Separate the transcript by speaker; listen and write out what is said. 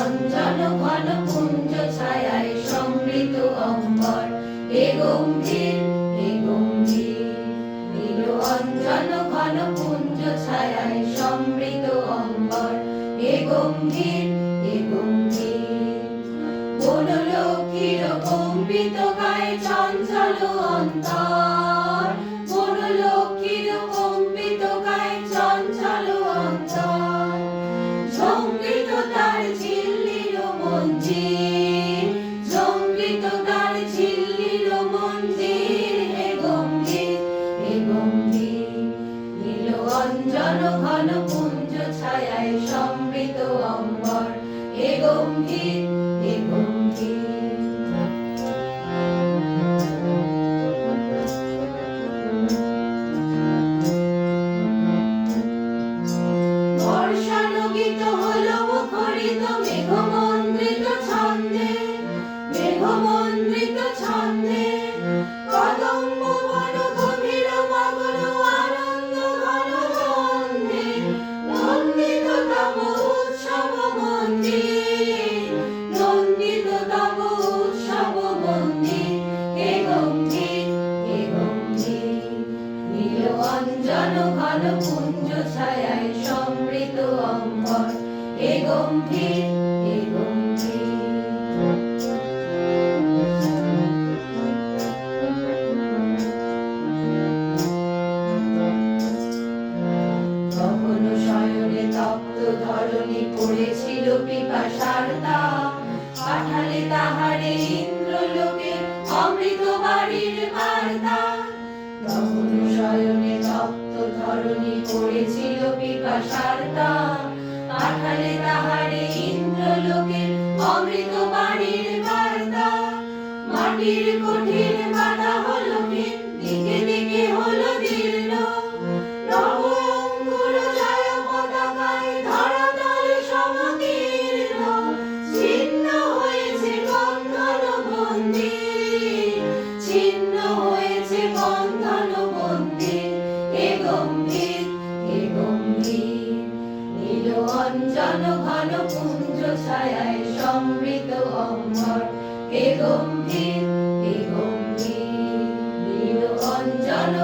Speaker 1: অঞ্জন ঘন পুঞ্জ ছায়ায় সমৃত অম্বর হে গম্ভীর হে গম্ভীর। নীল অঞ্জন ঘন পুঞ্জ ছায়ায় সমৃত অম্বর হে গম্ভীর হে গম্ভীর। বনলক্ষ্মীর কম্পিত গায়ে চঞ্চল অন্তর, বনলক্ষ্মীর কম্পিত গায়ে চঞ্চল অন্তর। ঝঙ্কৃত তার ঝিল্লির মঞ্জির, ঝঙ্কৃত তার ঝিল্লির মঞ্জির হে গম্ভীর হে গম্ভীর। নীল অঞ্জন ঘন পুঞ্জ ছায়ায় সমৃত অম্বর হে গম্ভীর হে গম্ভীর। বর্ষানুগীত হলো মুখরিত মেঘমন্দ্রিত ছন্দে, মেঘমন্দ্রিত ছন্দে। কদম্ব বন গভীর মগ্ন আনন্দ ঘন গন্ধে, নন্দিত তব উৎসব মন্দির, নন্দিত তব উৎসব মন্দির হে গম্ভীর হে গম্ভীর। নীল অঞ্জন ঘন পুঞ্জ ছায়ায় সমৃত অম্বর হে গম্ভীর হে গম্ভীর। কখনো শয়নে তপ্ত ধরণী পড়েছিল পিপাসার তাপ, পাঠালে তাহারে ইন্দ্রলোকে অমৃত বাড়ির বার্তা। কখনো শয়নে তপ্ত ধরণী পড়েছিল পিপাসার তাপ, পাঠালে তাহারে ইন্দ্রলোকে অমৃত বাড়ির বার্তা। মাটির কঠিন বাধা হলো ক্ষীণ, দিকে দিকে হলো দীর্ণ, নব অঙ্কুর জয় পতাকায় ধরাতলে সমকীর্ণ। ছিন্ন হয়েছে বন্ধন বন্দী, ছিন্ন হয়েছে বন্ধন বন্দী হে গম্ভীর হে গম্ভীর। নীল অঞ্জন ঘন পুঞ্জ ছায়ায় সমৃত অম্বর হে গম্ভীর হে গম্ভীর। নীল অঞ্জন